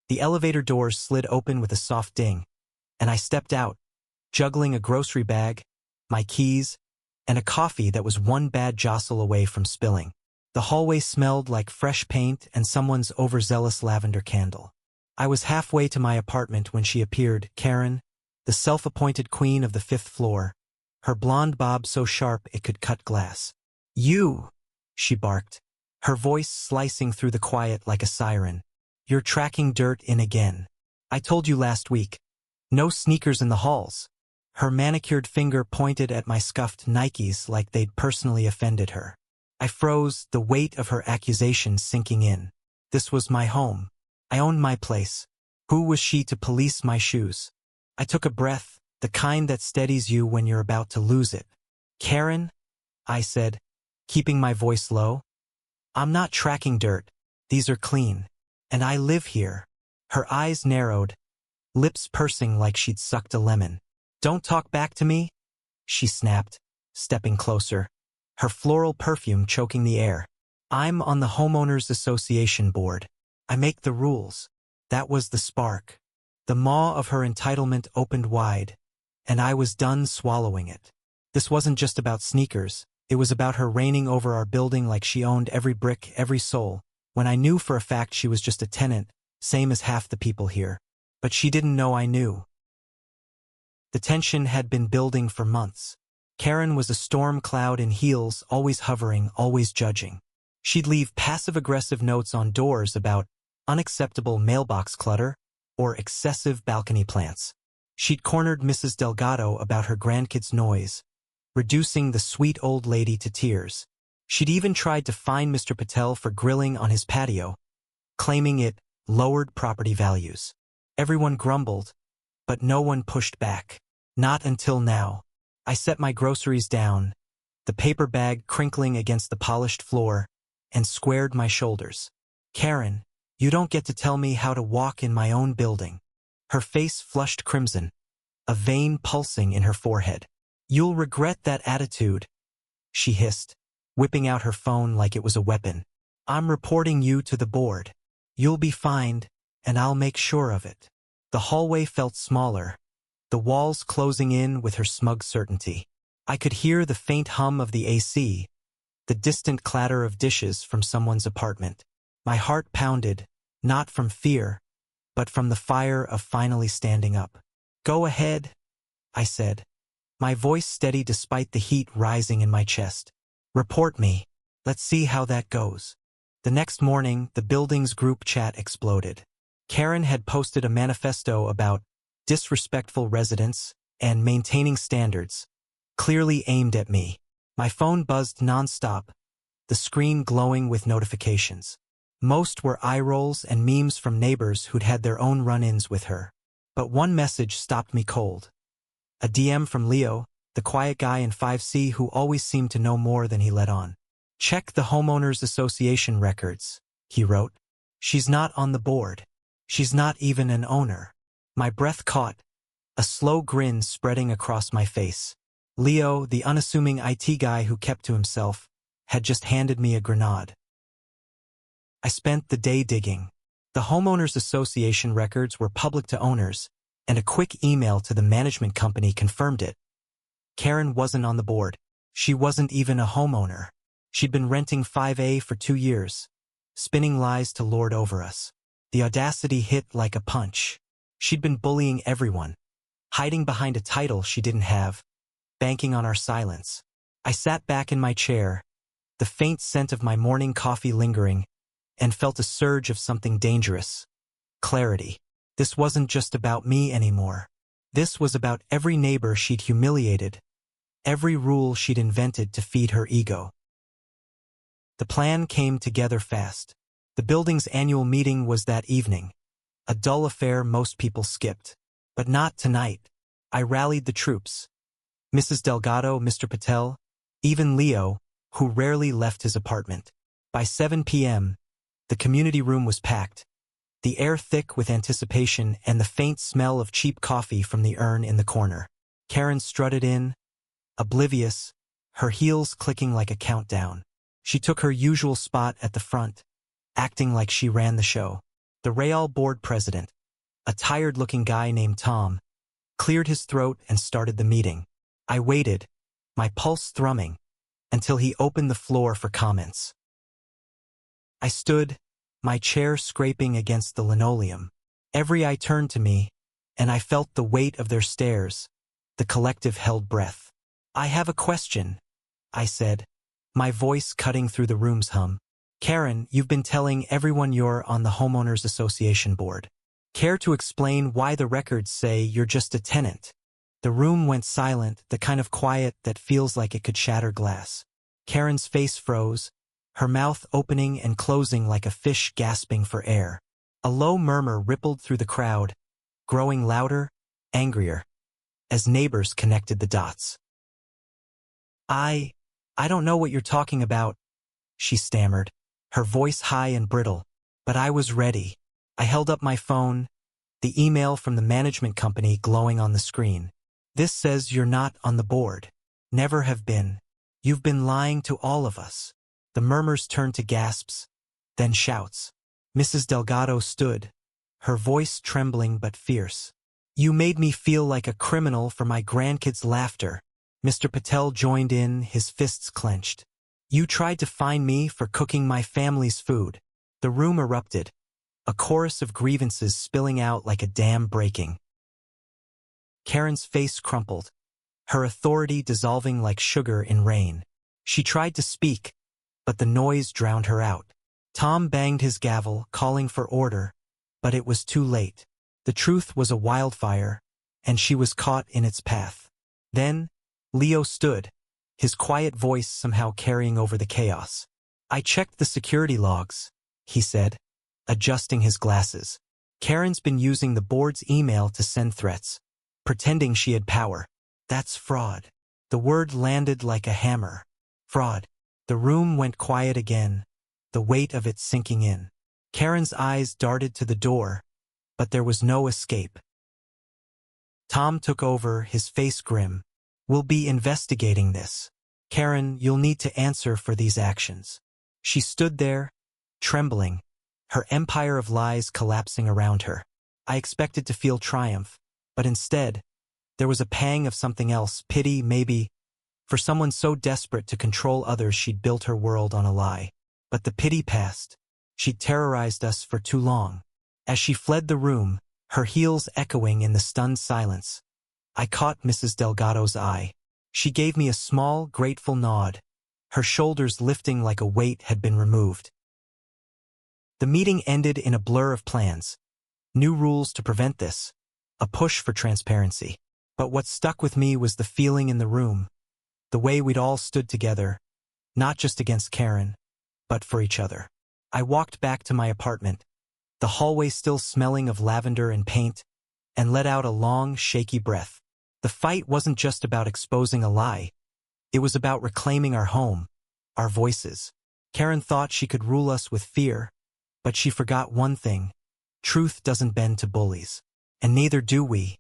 The elevator doors slid open with a soft ding, and I stepped out, juggling a grocery bag, my keys, and a coffee that was one bad jostle away from spilling. The hallway smelled like fresh paint and someone's overzealous lavender candle. I was halfway to my apartment when she appeared, Karen, the self-appointed queen of the 5th floor, her blonde bob so sharp it could cut glass. "You!" she barked, her voice slicing through the quiet like a siren. "You're tracking dirt in again. I told you last week. No sneakers in the halls." Her manicured finger pointed at my scuffed Nikes like they'd personally offended her. I froze, the weight of her accusation sinking in. This was my home. I owned my place. Who was she to police my shoes? I took a breath, the kind that steadies you when you're about to lose it. "Karen," I said, keeping my voice low, "I'm not tracking dirt. These are clean. And I live here." Her eyes narrowed, lips pursing like she'd sucked a lemon. "Don't talk back to me," she snapped, stepping closer, her floral perfume choking the air. "I'm on the Homeowners Association board. I make the rules." That was the spark. The maw of her entitlement opened wide, and I was done swallowing it. This wasn't just about sneakers. It was about her reigning over our building like she owned every brick, every soul, when I knew for a fact she was just a tenant, same as half the people here. But she didn't know I knew. The tension had been building for months. Karen was a storm cloud in heels, always hovering, always judging. She'd leave passive-aggressive notes on doors about unacceptable mailbox clutter or excessive balcony plants. She'd cornered Mrs. Delgado about her grandkids' noise, reducing the sweet old lady to tears. She'd even tried to fine Mr. Patel for grilling on his patio, claiming it lowered property values. Everyone grumbled, but no one pushed back. Not until now. I set my groceries down, the paper bag crinkling against the polished floor, and squared my shoulders. "Karen, you don't get to tell me how to walk in my own building." Her face flushed crimson, a vein pulsing in her forehead. "You'll regret that attitude," she hissed, whipping out her phone like it was a weapon. "I'm reporting you to the board. You'll be fined, and I'll make sure of it." The hallway felt smaller, the walls closing in with her smug certainty. I could hear the faint hum of the AC, the distant clatter of dishes from someone's apartment. My heart pounded, not from fear, but from the fire of finally standing up. "Go ahead," I said, my voice steady despite the heat rising in my chest. "Report me. Let's see how that goes." The next morning, the building's group chat exploded. Karen had posted a manifesto about disrespectful residents and maintaining standards, clearly aimed at me. My phone buzzed nonstop, the screen glowing with notifications. Most were eye rolls and memes from neighbors who'd had their own run-ins with her. But one message stopped me cold. A DM from Leo, the quiet guy in 5C who always seemed to know more than he let on. "Check the Homeowners Association records," he wrote. "She's not on the board. She's not even an owner." My breath caught, a slow grin spreading across my face. Leo, the unassuming IT guy who kept to himself, had just handed me a grenade. I spent the day digging. The Homeowners Association records were public to owners, and a quick email to the management company confirmed it. Karen wasn't on the board. She wasn't even a homeowner. She'd been renting 5A for 2 years, spinning lies to lord over us. The audacity hit like a punch. She'd been bullying everyone, hiding behind a title she didn't have, banking on our silence. I sat back in my chair, the faint scent of my morning coffee lingering, and felt a surge of something dangerous. Clarity. This wasn't just about me anymore. This was about every neighbor she'd humiliated, every rule she'd invented to feed her ego. The plan came together fast. The building's annual meeting was that evening, a dull affair most people skipped. But not tonight. I rallied the troops. Mrs. Delgado, Mr. Patel, even Leo, who rarely left his apartment. By 7 p.m., the community room was packed, the air thick with anticipation and the faint smell of cheap coffee from the urn in the corner. Karen strutted in, oblivious, her heels clicking like a countdown. She took her usual spot at the front, acting like she ran the show. The Real board president, a tired-looking guy named Tom, cleared his throat and started the meeting. I waited, my pulse thrumming, until he opened the floor for comments. I stood, my chair scraping against the linoleum. Every eye turned to me, and I felt the weight of their stares. The collective held breath. "I have a question," I said, my voice cutting through the room's hum. "Karen, you've been telling everyone you're on the Homeowners Association board. Care to explain why the records say you're just a tenant?" The room went silent, the kind of quiet that feels like it could shatter glass. Karen's face froze, her mouth opening and closing like a fish gasping for air. A low murmur rippled through the crowd, growing louder, angrier, as neighbors connected the dots. I don't know what you're talking about," she stammered, her voice high and brittle, but I was ready. I held up my phone, the email from the management company glowing on the screen. "This says you're not on the board. Never have been. You've been lying to all of us." The murmurs turned to gasps, then shouts. Mrs. Delgado stood, her voice trembling but fierce. "You made me feel like a criminal for my grandkids' laughter." Mr. Patel joined in, his fists clenched. "You tried to fine me for cooking my family's food." The room erupted, a chorus of grievances spilling out like a dam breaking. Karen's face crumpled, her authority dissolving like sugar in rain. She tried to speak, but the noise drowned her out. Tom banged his gavel, calling for order, but it was too late. The truth was a wildfire, and she was caught in its path. Then, Leo stood, his quiet voice somehow carrying over the chaos. "I checked the security logs," he said, adjusting his glasses. "Karen's been using the board's email to send threats, pretending she had power. That's fraud." The word landed like a hammer. Fraud. The room went quiet again, the weight of it sinking in. Karen's eyes darted to the door, but there was no escape. Tom took over, his face grim. "We'll be investigating this. Karen, you'll need to answer for these actions." She stood there, trembling, her empire of lies collapsing around her. I expected to feel triumph, but instead, there was a pang of something else, pity maybe, for someone so desperate to control others she'd built her world on a lie. But the pity passed. She'd terrorized us for too long. As she fled the room, her heels echoing in the stunned silence, I caught Mrs. Delgado's eye. She gave me a small, grateful nod, her shoulders lifting like a weight had been removed. The meeting ended in a blur of plans. New rules to prevent this. A push for transparency. But what stuck with me was the feeling in the room. The way we'd all stood together, not just against Karen, but for each other. I walked back to my apartment, the hallway still smelling of lavender and paint, and let out a long, shaky breath. The fight wasn't just about exposing a lie. It was about reclaiming our home, our voices. Karen thought she could rule us with fear, but she forgot one thing. Truth doesn't bend to bullies. And neither do we.